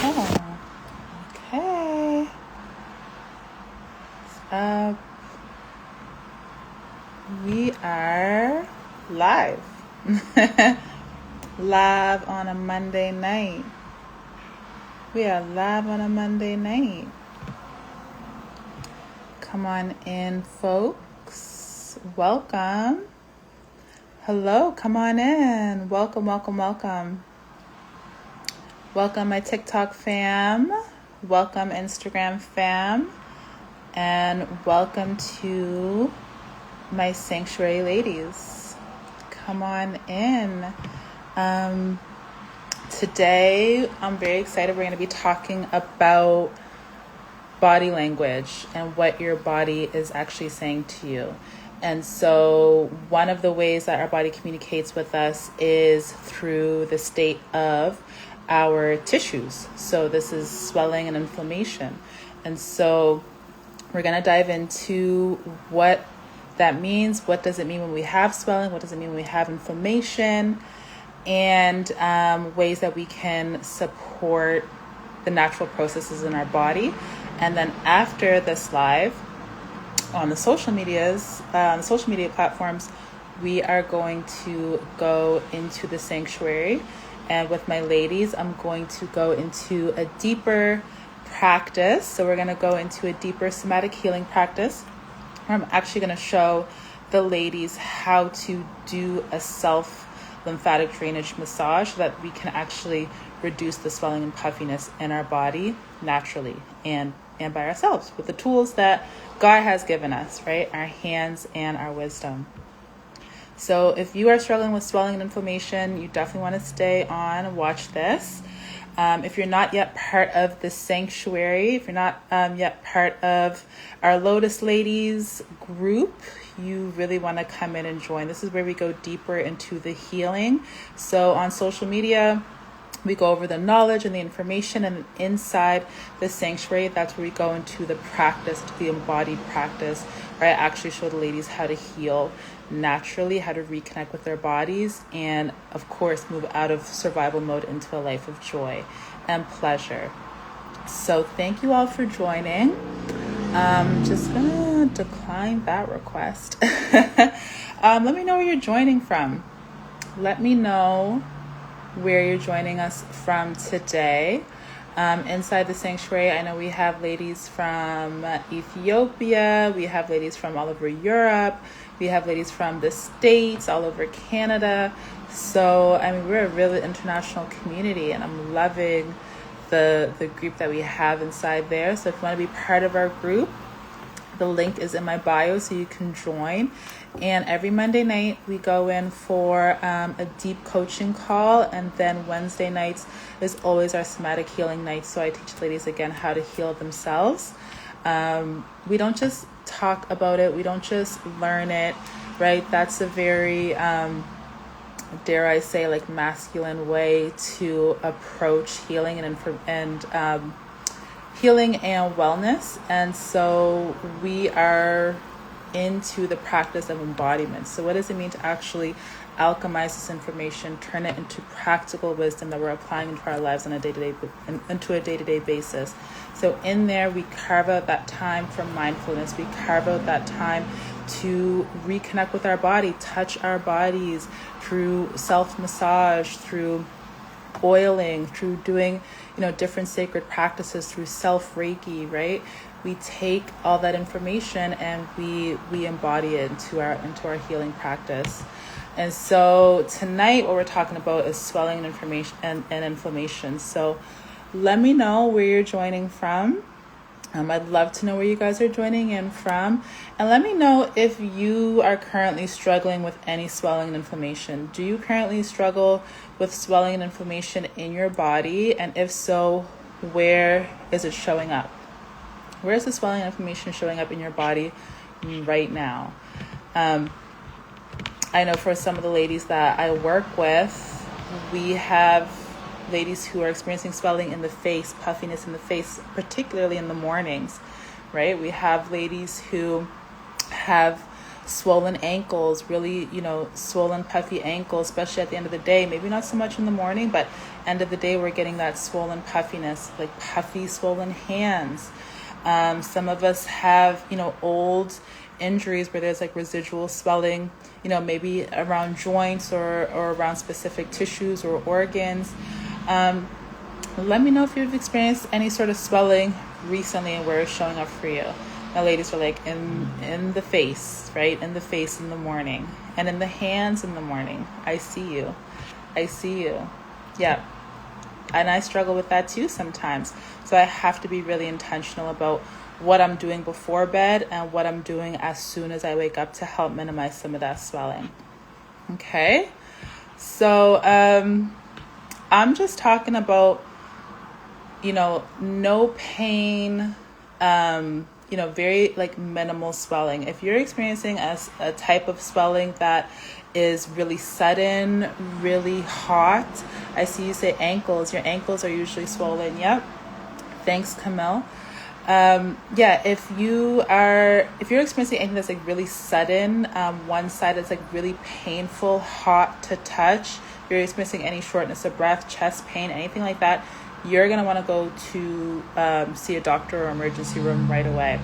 Oh, okay. Uh, we are live. Live on a Monday night. We are live on a Monday night. Come on in, folks. Welcome. Hello, come on in. Welcome, welcome, welcome. Welcome, my TikTok fam. Welcome, Instagram fam. And welcome to my sanctuary ladies. Come on in. Today, I'm very excited. We're going to be talking about body language and what your body is actually saying to you. And so one of the ways that our body communicates with us is through the state of our tissues. So this is swelling and inflammation. And so we're going to dive into what that means. What does it mean when we have swelling? What does it mean when we have inflammation? And ways that we can support the natural processes in our body. And then after this live on the social media platforms, we are going to go into the sanctuary. And with my ladies, I'm going to go into a deeper practice. So we're going to go into a deeper somatic healing practice. I'm actually going to show the ladies how to do a self-lymphatic drainage massage so that we can actually reduce the swelling and puffiness in our body naturally and by ourselves with the tools that God has given us, right? Our hands and our wisdom. So if you are struggling with swelling and inflammation, you definitely want to stay on and watch this. If you're not yet part of the sanctuary, if you're not yet part of our Lotus Ladies group, you really want to come in and join. This is where we go deeper into the healing. So on social media, we go over the knowledge and the information, and inside the sanctuary, that's where we go into the practice, to the embodied practice, where I actually show the ladies how to heal naturally, how to reconnect with their bodies, and of course, move out of survival mode into a life of joy and pleasure. So thank you all for joining. Just gonna decline that request. Let me know where you're joining from. Let me know where you're joining us from today. Inside the sanctuary, I know we have ladies from Ethiopia, we have ladies from all over Europe, we have ladies from the States, all over Canada. So, I mean, we're a really international community, and I'm loving the group that we have inside there. So if you want to be part of our group, the link is in my bio so you can join. And every Monday night we go in for a deep coaching call, and then Wednesday nights is always our somatic healing night. So I teach ladies again how to heal themselves. We don't just talk about it, we don't just learn it, right? That's a very dare I say, like, masculine way to approach healing and healing and wellness. And so we are into the practice of embodiment. So what does it mean to actually alchemize this information, turn it into practical wisdom that we're applying into our lives on a day-to-day basis? So in there, we carve out that time for mindfulness. We carve out that time to reconnect with our body, touch our bodies through self-massage, through oiling, through doing, different sacred practices, through self-Reiki, right? We take all that information and we embody it into our healing practice. And so tonight, what we're talking about is swelling and inflammation. So let me know where you're joining from. I'd love to know where you guys are joining in from. And let me know if you are currently struggling with any swelling and inflammation. Do you currently struggle with swelling and inflammation in your body? And if so, where is it showing up? Where is the swelling and inflammation showing up in your body right now? I know for some of the ladies that I work with, we have ladies who are experiencing swelling in the face, puffiness in the face, particularly in the mornings, right? We have ladies who have swollen ankles, really, swollen, puffy ankles, especially at the end of the day. Maybe not so much in the morning, but End of the day, we're getting that swollen puffiness, like puffy, swollen hands. Some of us have, old injuries where there's like residual swelling, maybe around joints or around specific tissues or organs. Let me know if you've experienced any sort of swelling recently and where it's showing up for you. Now, ladies are like in the face, right? In the face in the morning, and in the hands in the morning. I see you. Yeah. And I struggle with that too sometimes. So I have to be really intentional about what I'm doing before bed and what I'm doing as soon as I wake up to help minimize some of that swelling. Okay. So I'm just talking about, no pain, very like minimal swelling. If you're experiencing a type of swelling that is really sudden, really hot, I see you say ankles. Your ankles are usually swollen. Yep. Thanks, Camille. If you're experiencing anything that's like really sudden, one side is like really painful, hot to touch, if you're experiencing any shortness of breath, chest pain, anything like that, you're going to want to go to see a doctor or emergency room right away.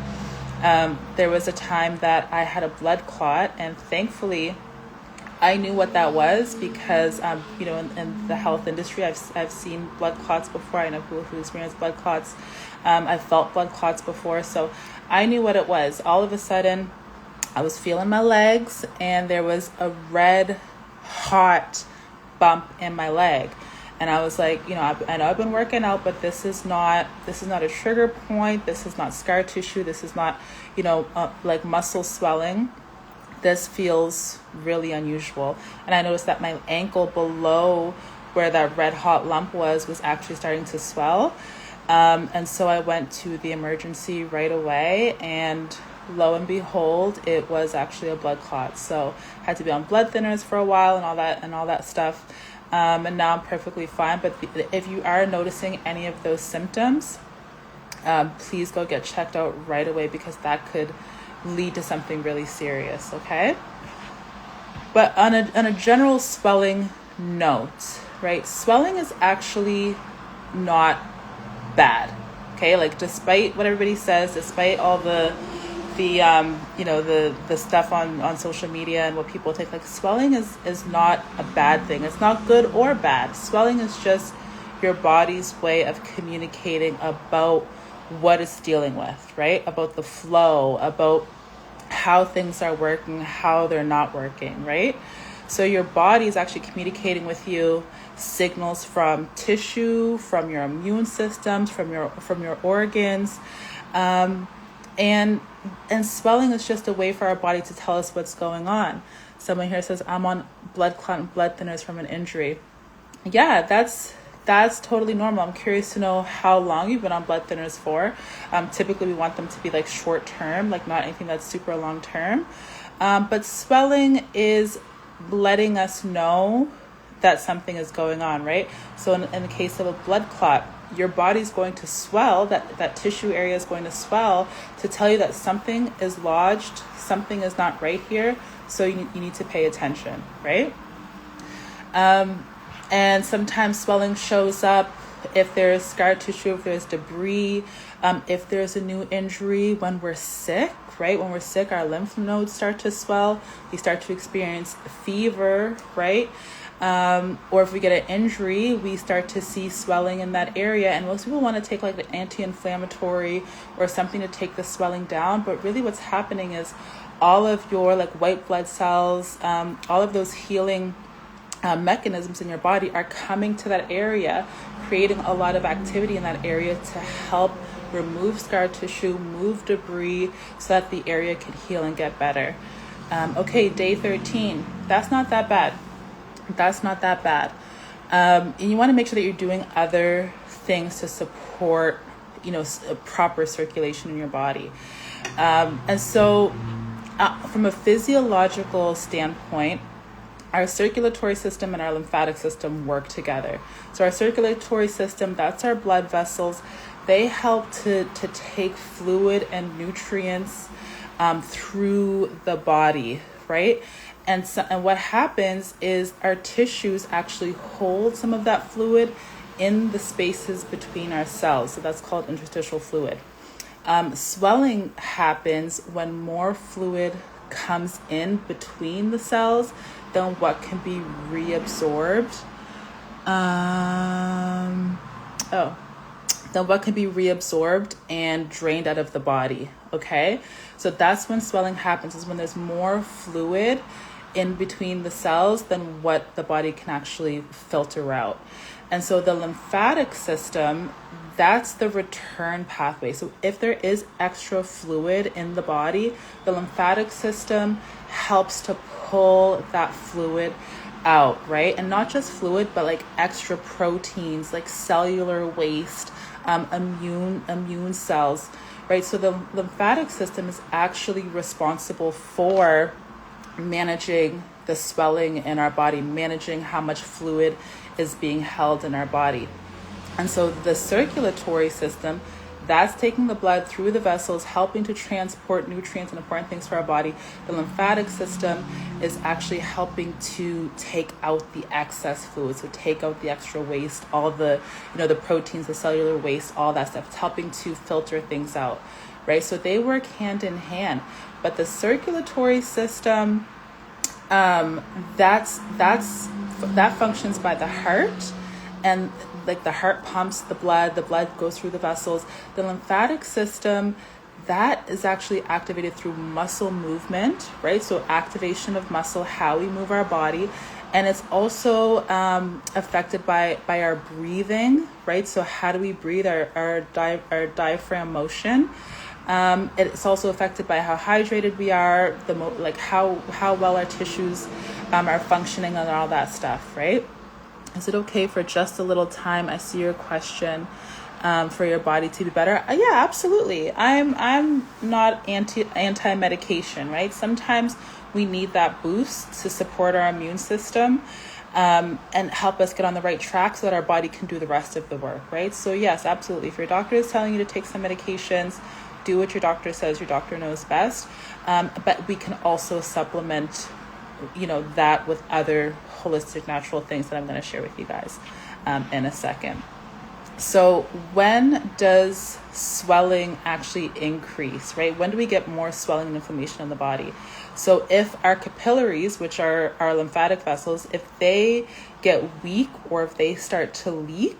There was a time that I had a blood clot, and thankfully I knew what that was because, in the health industry, I've seen blood clots before. I know people who experience blood clots. I've felt blood clots before, so I knew what it was. All of a sudden, I was feeling my legs, and there was a red, hot bump in my leg. And I was like, I know I've been working out, but this is not a trigger point. This is not scar tissue. This is not, like muscle swelling. This feels really unusual. And I noticed that my ankle below where that red hot lump was actually starting to swell. And so I went to the emergency right away, and lo and behold, it was actually a blood clot. So I had to be on blood thinners for a while and all that stuff. And now I'm perfectly fine. But if you are noticing any of those symptoms, please go get checked out right away, because that could lead to something really serious. Okay. But on a general swelling note, right? Swelling is actually not bad. Okay. Like, despite what everybody says, despite all the stuff on social media and what people take, like, swelling is not a bad thing. It's not good or bad. Swelling is just your body's way of communicating about what it's dealing with, right? About the flow, about how things are working, how they're not working, right? So your body is actually communicating with you signals from tissue, from your immune systems, from your organs, and swelling is just a way for our body to tell us what's going on. Someone here says, I'm on blood clot and blood thinners from an injury. Yeah, that's totally normal. I'm curious to know how long you've been on blood thinners for. Typically, we want them to be like short term, like not anything that's super long term. But swelling is letting us know that something is going on, right? So in the case of a blood clot, your body's going to swell, that tissue area is going to swell to tell you that something is lodged, something is not right here, so you need to pay attention, right? And sometimes swelling shows up if there's scar tissue, if there's debris, if there's a new injury, when we're sick, right? When we're sick, our lymph nodes start to swell, we start to experience fever, right? Or if we get an injury, we start to see swelling in that area. And most people want to take like an anti-inflammatory or something to take the swelling down. But really what's happening is all of your like white blood cells, all of those healing mechanisms in your body are coming to that area, creating a lot of activity in that area to help remove scar tissue, move debris, so that the area can heal and get better. Okay, day 13. That's not that bad. And you want to make sure that you're doing other things to support, proper circulation in your body. And so from a physiological standpoint, our circulatory system and our lymphatic system work together. So our circulatory system, that's our blood vessels. They help to take fluid and nutrients through the body, right? And what happens is our tissues actually hold some of that fluid in the spaces between our cells. So that's called interstitial fluid. Swelling happens when more fluid comes in between the cells than what can be reabsorbed. Than what can be reabsorbed and drained out of the body. Okay, so that's when swelling happens, is when there's more fluid in between the cells than what the body can actually filter out. And so the lymphatic system, that's the return pathway. So if there is extra fluid in the body, the lymphatic system helps to pull that fluid out, right? And not just fluid, but like extra proteins, like cellular waste, immune cells, right? So the lymphatic system is actually responsible for managing the swelling in our body, managing how much fluid is being held in our body. And so the circulatory system, that's taking the blood through the vessels, helping to transport nutrients and important things for our body. The lymphatic system is actually helping to take out the excess fluid, so take out the extra waste, all the, the proteins, the cellular waste, all that stuff. It's helping to filter things out, right? So they work hand in hand. But the circulatory system, that functions by the heart, and like the heart pumps the blood goes through the vessels. The lymphatic system, that is actually activated through muscle movement, right? So activation of muscle, how we move our body. And it's also affected by our breathing, right? So how do we breathe, our diaphragm motion. It's also affected by how hydrated we are, how well our tissues are functioning and all that stuff, right? Is it okay for just a little time? I see your question, for your body to be better. Yeah, absolutely. I'm not anti-medication, right? Sometimes we need that boost to support our immune system, and help us get on the right track so that our body can do the rest of the work, right? So yes, absolutely. If your doctor is telling you to take some medications, do what your doctor says. Your doctor knows best. But we can also supplement, that with other holistic natural things that I'm going to share with you guys in a second. So when does swelling actually increase, right? When do we get more swelling and inflammation in the body? So if our capillaries, which are our lymphatic vessels, if they get weak or if they start to leak,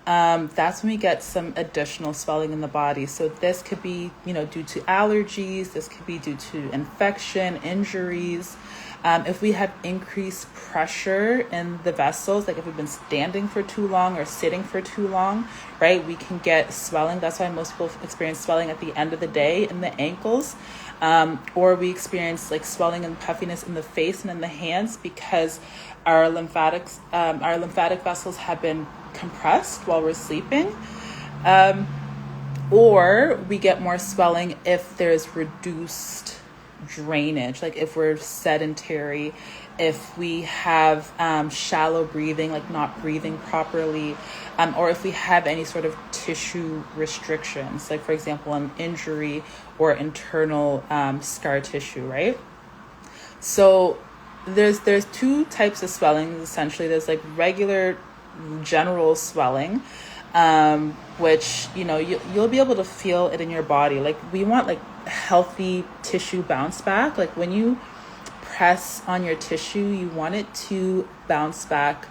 that's when we get some additional swelling in the body. So this could be, due to allergies. This could be due to infection, injuries. If we have increased pressure in the vessels, like if we've been standing for too long or sitting for too long, right, we can get swelling. That's why most people experience swelling at the end of the day in the ankles. Or we experience like swelling and puffiness in the face and in the hands because our lymphatic vessels have been compressed while we're sleeping. Or we get more swelling if there's reduced drainage, like if we're sedentary, if we have shallow breathing, like not breathing properly, or if we have any sort of tissue restrictions, like for example, an injury or internal scar tissue, right? So there's two types of swelling, essentially. There's like regular general swelling, which, you'll be able to feel it in your body. Like we want like healthy tissue bounce back. Like when you press on your tissue, you want it to bounce back,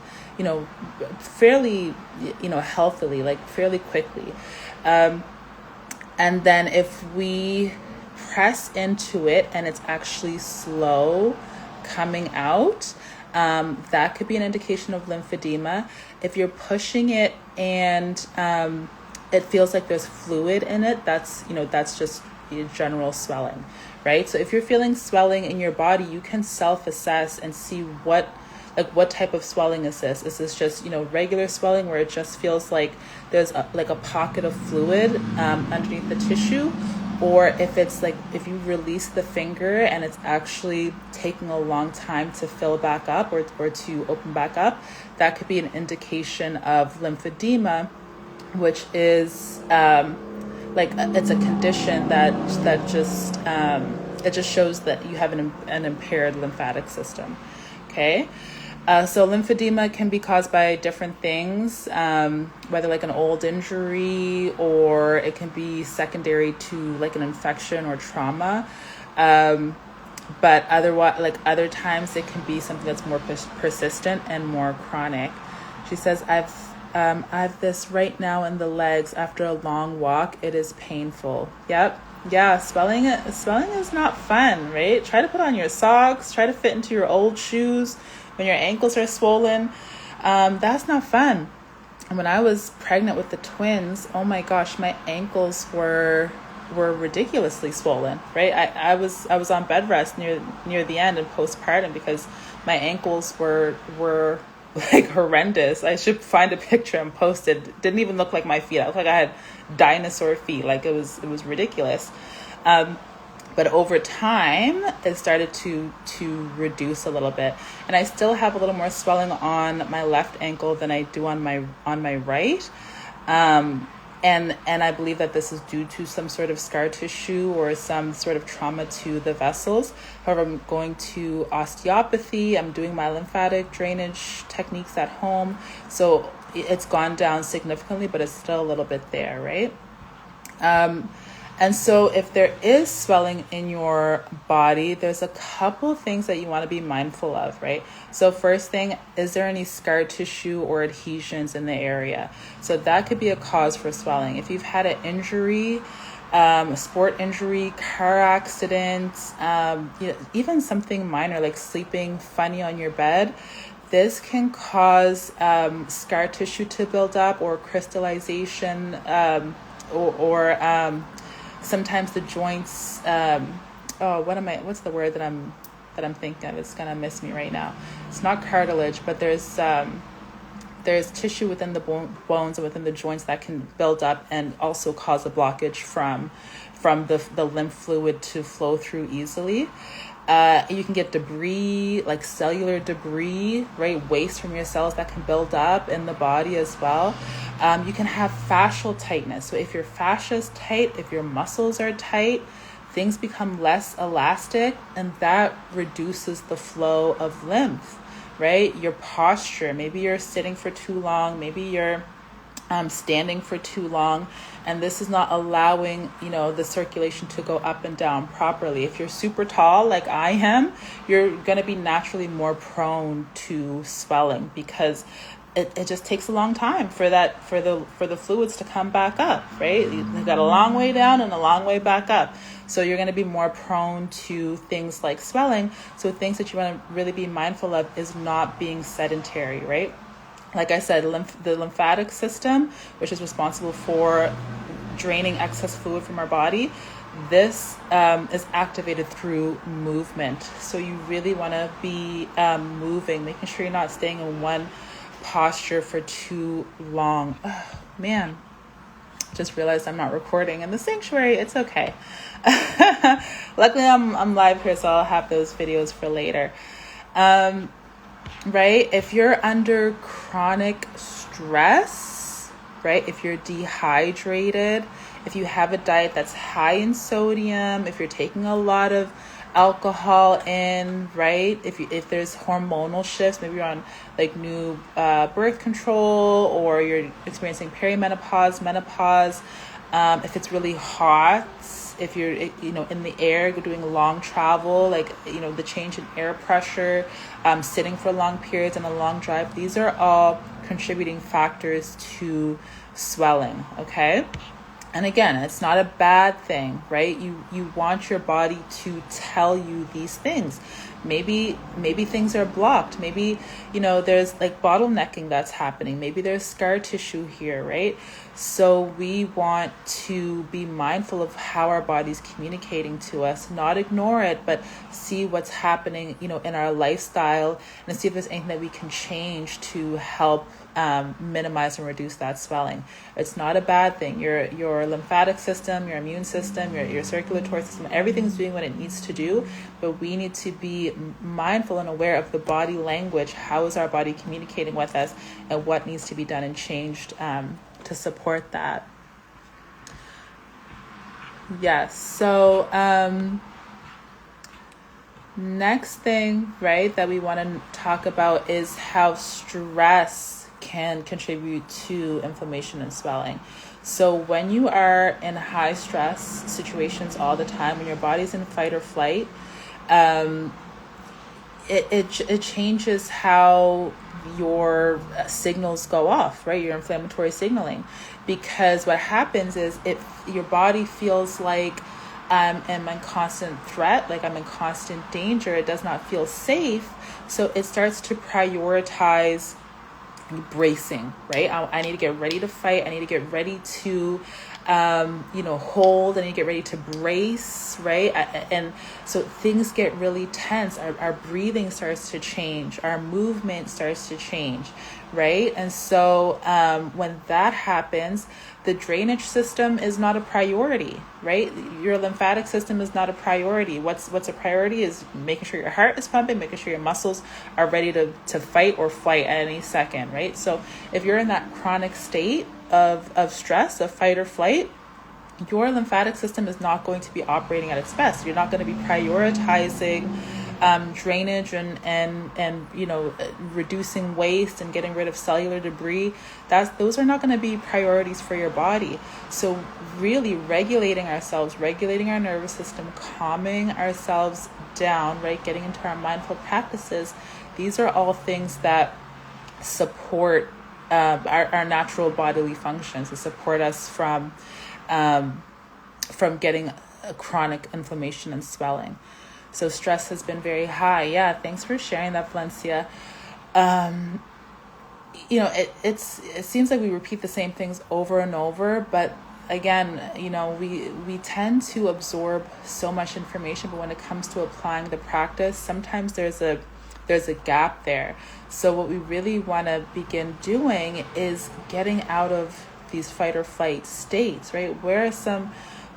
fairly, healthily, like fairly quickly. And then if we press into it and it's actually slow coming out, that could be an indication of lymphedema. If you're pushing it and it feels like there's fluid in it, that's just general swelling, right? So if you're feeling swelling in your body, you can self-assess and see what type of swelling is this? Is this just, regular swelling where it just feels like there's a pocket of fluid underneath the tissue? Or if it's like, if you release the finger and it's actually taking a long time to fill back up or to open back up, that could be an indication of lymphedema, which is it's a condition that just it just shows that you have an impaired lymphatic system. Okay. So lymphedema can be caused by different things, whether like an old injury, or it can be secondary to like an infection or trauma. But otherwise, like other times, it can be something that's more persistent and more chronic. She says, I've this right now in the legs after a long walk. It is painful. Yep. Yeah, swelling is not fun, right? Try to put on your socks, try to fit into your old shoes when your ankles are swollen. That's not fun. And when I was pregnant with the twins, oh my gosh, my ankles were ridiculously swollen, right? I was on bed rest near the end and postpartum because my ankles were like horrendous. I should find a picture and post it. It didn't even look like my feet. I looked like I had dinosaur feet. Like it was ridiculous. But over time, it started to reduce a little bit, and I still have a little more swelling on my left ankle than I do on my right. And I believe that this is due to some sort of scar tissue or some sort of trauma to the vessels. However, I'm going to osteopathy. I'm doing my lymphatic drainage techniques at home. So it's gone down significantly, but it's still a little bit there, right? And so if there is swelling in your body, there's a couple things that you want to be mindful of, right? So first thing, is there any scar tissue or adhesions in the area? So that could be a cause for swelling. If you've had an injury, a sport injury, car accident, even something minor like sleeping funny on your bed, this can cause scar tissue to build up or crystallization, or sometimes the joints, what's the word that I'm thinking of? It's gonna miss me right now. It's not cartilage, but there's tissue within the bones and within the joints that can build up and also cause a blockage from the lymph fluid to flow through easily. You can get debris, like cellular debris, right? Waste from your cells that can build up in the body as well. You can have fascial tightness. So if your fascia is tight, if your muscles are tight, things become less elastic, and that reduces the flow of lymph, right? Your posture, maybe you're sitting for too long, maybe you're standing for too long, and this is not allowing the circulation to go up and down properly. If you're super tall like I am, you're going to be naturally more prone to swelling because it just takes a long time for the fluids to come back up, right? You've got a long way down and a long way back up. So you're going to be more prone to things like swelling. So things that you want to really be mindful of is not being sedentary, right? Like I said, the lymphatic system, which is responsible for draining excess fluid from our body, this is activated through movement. So you really want to be moving, making sure you're not staying in one posture for too long. Oh, man, just realized I'm not recording in the sanctuary. It's okay. Luckily, I'm live here, so I'll have those videos for later. Right? If you're under chronic stress, right? If you're dehydrated, if you have a diet that's high in sodium, if you're taking a lot of alcohol in, right? If there's hormonal shifts, maybe you're on like new birth control, or you're experiencing perimenopause, menopause, if it's really hot, if you're in the air, you're doing long travel, like the change in air pressure, sitting for long periods and a long drive, these are all contributing factors to swelling. Okay. And again, it's not a bad thing, right? You want your body to tell you these things. Maybe things are blocked. Maybe, there's like bottlenecking that's happening. Maybe there's scar tissue here, right? So we want to be mindful of how our body's communicating to us, not ignore it, but see what's happening, in our lifestyle, and see if there's anything that we can change to help minimize and reduce that swelling. It's not a bad thing. Your lymphatic system, your immune system, your circulatory system, everything's doing what it needs to do, but we need to be mindful and aware of the body language. How is our body communicating with us, and what needs to be done and changed to support that. Yes. So next thing, right, that we want to talk about is how stress can contribute to inflammation and swelling. So when you are in high stress situations all the time, when your body's in fight or flight, it changes how your signals go off, right? Your inflammatory signaling, because what happens is your body feels like I'm in constant threat, like I'm in constant danger. It does not feel safe, so it starts to prioritize bracing, right? I need to get ready to fight. I need to get ready to hold. I need to get ready to brace, right? And so things get really tense. Our breathing starts to change. Our movement starts to change, right? And so when that happens, the drainage system is not a priority, right? Your lymphatic system is not a priority. What's a priority is making sure your heart is pumping, making sure your muscles are ready to fight or flight at any second, right? So if you're in that chronic state of stress, of fight or flight, your lymphatic system is not going to be operating at its best. You're not going to be prioritizing drainage and reducing waste and getting rid of cellular debris. Those are not going to be priorities for your body. So really regulating ourselves, regulating our nervous system, calming ourselves down, right? Getting into our mindful practices. These are all things that support our natural bodily functions, to support us from getting a chronic inflammation and swelling. So stress has been very high. Yeah, thanks for sharing that, Valencia. It seems like we repeat the same things over and over, but again, we tend to absorb so much information, but when it comes to applying the practice, sometimes there's a gap there. So what we really want to begin doing is getting out of these fight or flight states, right? Where are some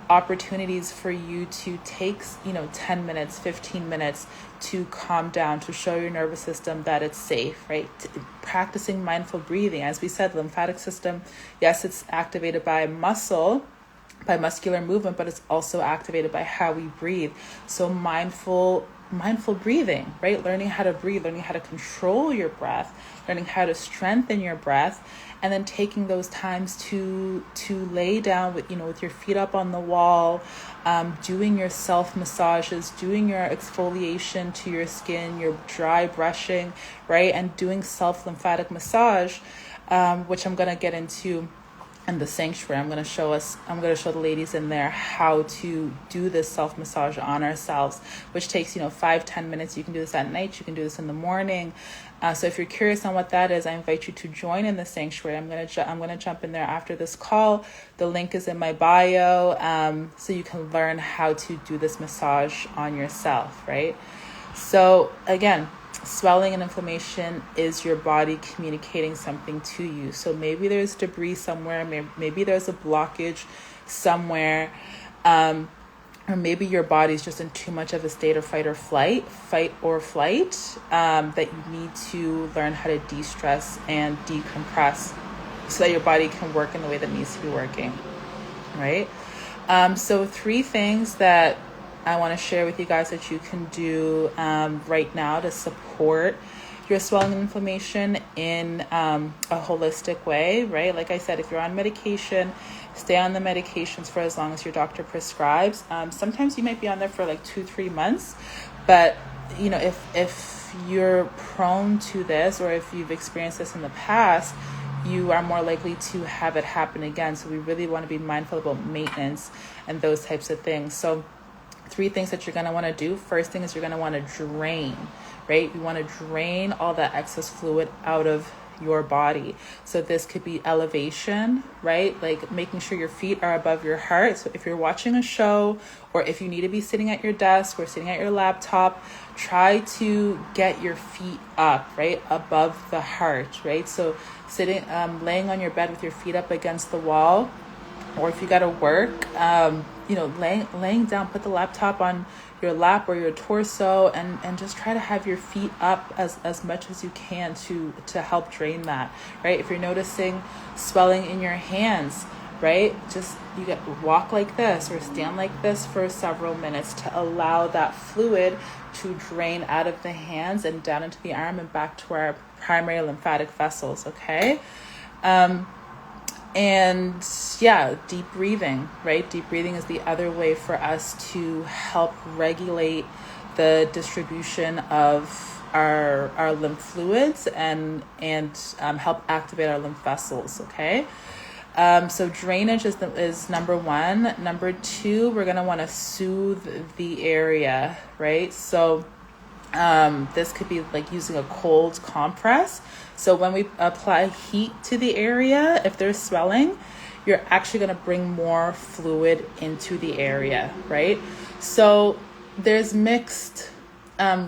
opportunities for you to take 10 minutes, 15 minutes to calm down, to show your nervous system that it's safe, right? Practicing mindful breathing. As we said, the lymphatic system, yes, it's activated by muscular movement, but it's also activated by how we breathe. So mindful breathing, right? Learning how to breathe, learning how to control your breath, learning how to strengthen your breath, and then taking those times to lay down with your feet up on the wall, doing your self massages, doing your exfoliation to your skin, your dry brushing, right? And doing self-lymphatic massage, which I'm going to get into in the sanctuary. I'm going to show the ladies in there how to do this self-massage on ourselves, which takes 5-10 minutes. You can do this at night, you can do this in the morning. So if you're curious on what that is, I invite you to join in the sanctuary. I'm going to jump in there after this call. The link is in my bio, so you can learn how to do this massage on yourself, right? So again, swelling and inflammation is your body communicating something to you. So maybe there's debris somewhere, maybe there's a blockage somewhere, or maybe your body's just in too much of a state of fight or flight, that you need to learn how to de-stress and decompress so that your body can work in the way that it needs to be working, right? So 3 things that I want to share with you guys that you can do right now to support your swelling and inflammation in a holistic way, right? Like I said, if you're on medication, stay on the medications for as long as your doctor prescribes. Sometimes you might be on there for like 2-3 months, but if you're prone to this, or if you've experienced this in the past, you are more likely to have it happen again. So we really want to be mindful about maintenance and those types of things. So 3 things that you're going to want to do. First thing is you're going to want to drain, right? You want to drain all that excess fluid out of your body. So this could be elevation, right? Like making sure your feet are above your heart. So if you're watching a show, or if you need to be sitting at your desk or sitting at your laptop, try to get your feet up, right? Above the heart, right? So sitting, laying on your bed with your feet up against the wall, or if you got to work, laying down, put the laptop on your lap or your torso, and just try to have your feet up as much as you can to help drain that, right? If you're noticing swelling in your hands, right? Just you get walk like this or stand like this for several minutes to allow that fluid to drain out of the hands and down into the arm and back to our primary lymphatic vessels, okay? And yeah, deep breathing, right? Deep breathing is the other way for us to help regulate the distribution of our lymph fluids and help activate our lymph vessels, okay? So drainage is number one. Number two, we're going to want to soothe the area, right? So this could be like using a cold compress. So when we apply heat to the area, if there's swelling, you're actually going to bring more fluid into the area, right? So there's mixed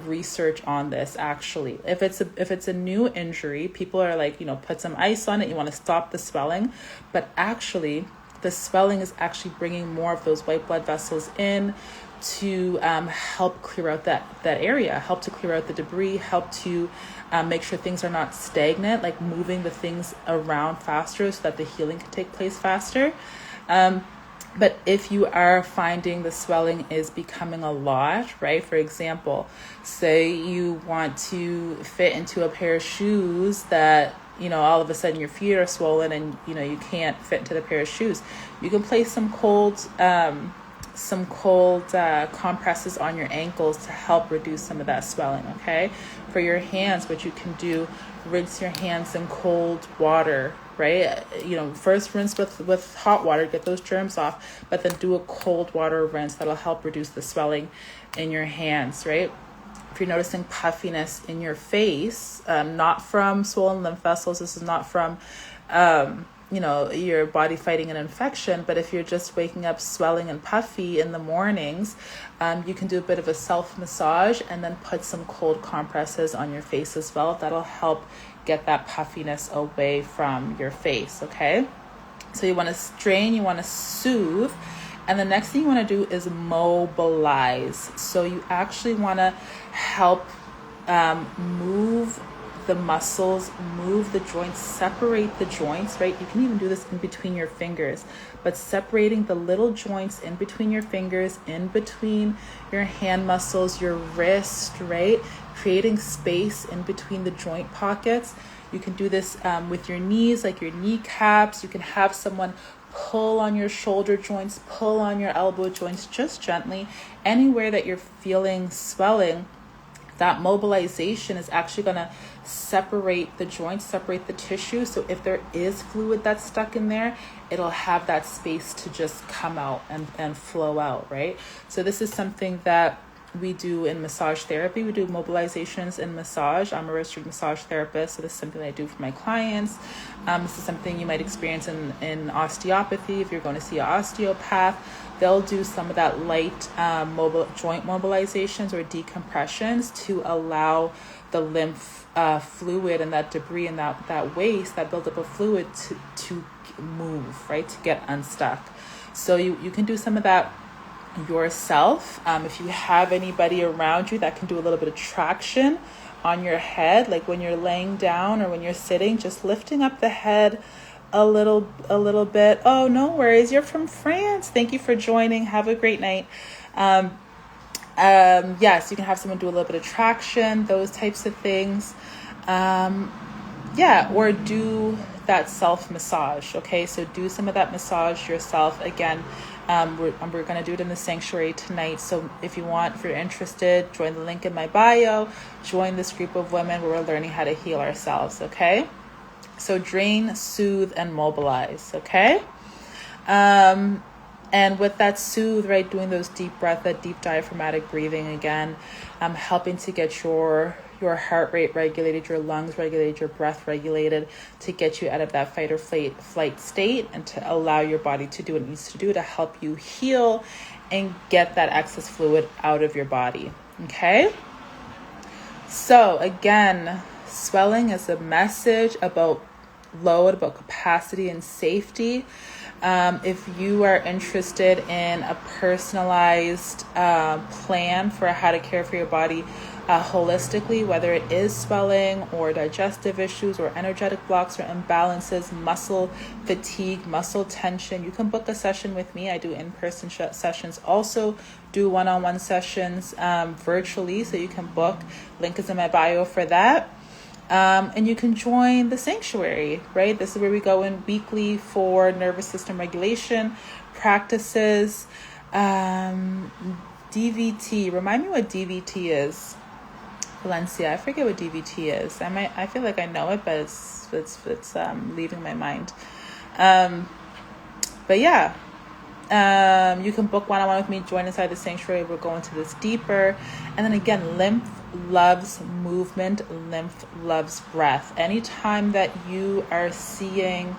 research on this actually. If it's a new injury, people are like, put some ice on it, you want to stop the swelling, but actually the swelling is actually bringing more of those white blood vessels in to help clear out that area, help to clear out the debris, help to make sure things are not stagnant, like moving the things around faster so that the healing can take place faster. But if you are finding the swelling is becoming a lot, right? For example, say you want to fit into a pair of shoes that, all of a sudden your feet are swollen and, you can't fit into the pair of shoes. You can place some cold compresses on your ankles to help reduce some of that swelling, okay? For your hands, what you can do, rinse your hands in cold water, right? First rinse with hot water, get those germs off, but then do a cold water rinse. That'll help reduce the swelling in your hands, right? If you're noticing puffiness in your face, not from swollen lymph vessels, this is not from, your body fighting an infection, but if you're just waking up swelling and puffy in the mornings, you can do a bit of a self-massage and then put some cold compresses on your face as well. That'll help get that puffiness away from your face, okay? So you want to strain, you want to soothe, and the next thing you want to do is mobilize. So you actually want to help move the muscles, move the joints, separate the joints, right? You can even do this in between your fingers, but separating the little joints in between your fingers, in between your hand muscles, your wrist, right? Creating space in between the joint pockets. You can do this with your knees, like your kneecaps. You can have someone pull on your shoulder joints, pull on your elbow joints, just gently. Anywhere that you're feeling swelling, that mobilization is actually going to separate the joints, separate the tissue. So if there is fluid that's stuck in there, it'll have that space to just come out and flow out, right? So this is something that we do in massage therapy. We do mobilizations in massage. I'm a registered massage therapist, so this is something I do for my clients. This is something you might experience in osteopathy. If you're going to see an osteopath, they'll do some of that light joint mobilizations or decompressions to allow the lymph fluid and that debris and that waste, that buildup of fluid to move, right, to get unstuck. So you can do some of that yourself. If you have anybody around you that can do a little bit of traction on your head, like when you're laying down or when you're sitting, just lifting up the head a little bit. Oh, no worries. You're from France. Thank you for joining. Have a great night. Yes, you can have someone do a little bit of traction, those types of things. Or do that self-massage. Okay, so do some of that massage yourself. Again, we're going to do it in the sanctuary tonight. So if you're interested, join the link in my bio. Join this group of women where we're learning how to heal ourselves. Okay, so drain, soothe, and mobilize. Okay. And with that soothe, right, doing those deep breath, that deep diaphragmatic breathing again, helping to get your heart rate regulated, your lungs regulated, your breath regulated, to get you out of that fight or flight state and to allow your body to do what it needs to do to help you heal and get that excess fluid out of your body. Okay? So again, swelling is a message about load, about capacity and safety. If you are interested in a personalized plan for how to care for your body holistically, whether it is swelling or digestive issues or energetic blocks or imbalances, muscle fatigue, muscle tension. You can book a session with me. I do in-person sessions, also do one-on-one sessions virtually, so you can book. Link is in my bio for that. And you can join the sanctuary, right? This is where we go in weekly for nervous system regulation practices. DVT, remind me what DVT is. Valencia, I forget what DVT is. I feel like I know it, but it's leaving my mind. But yeah, you can book one-on-one with me, join inside the sanctuary. We'll go into this deeper. And then again, lymph loves movement, lymph loves breath. Anytime that you are seeing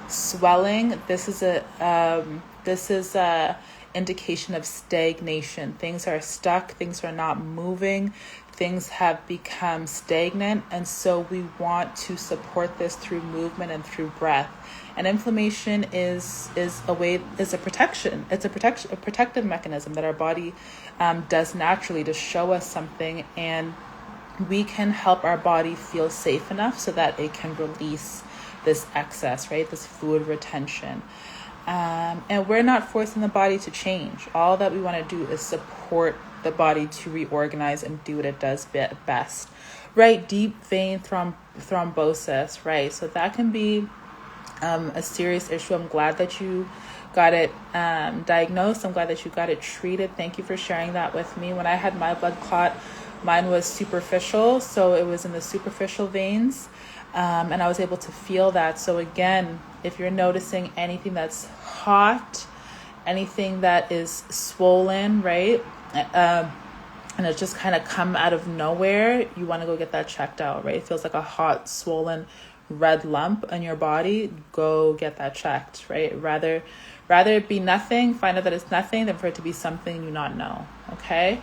swelling, this is a indication of stagnation. Things are stuck, things are not moving, things have become stagnant, and so we want to support this through movement and through breath. And inflammation is a protection. It's a protective mechanism that our body does naturally to show us something, and we can help our body feel safe enough so that it can release this excess, right? This fluid retention. And we're not forcing the body to change. All that we want to do is support the body to reorganize and do what it does best, right? Deep vein thrombosis, right? So that can be a serious issue. I'm glad that you got it diagnosed. I'm glad that you got it treated. Thank you for sharing that with me. When I had my blood clot, mine was superficial, so it was in the superficial veins, and I was able to feel that. So again, if you're noticing anything that's hot, anything that is swollen, right, and it's just kind of come out of nowhere, you want to go get that checked out, right? It feels like a hot, swollen, red lump in your body. Go get that checked, right? Rather it be nothing, find out that it's nothing, than for it to be something you not know, okay?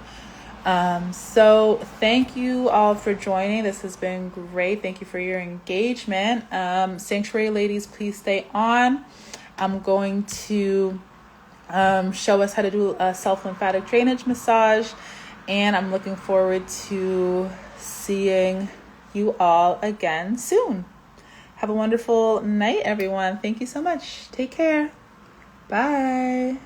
So thank you all for joining. This has been great. Thank you for your engagement. Sanctuary ladies, please stay on. I'm going to show us how to do a self-lymphatic drainage massage, and I'm looking forward to seeing you all again soon. Have a wonderful night, everyone. Thank you so much. Take care. Bye.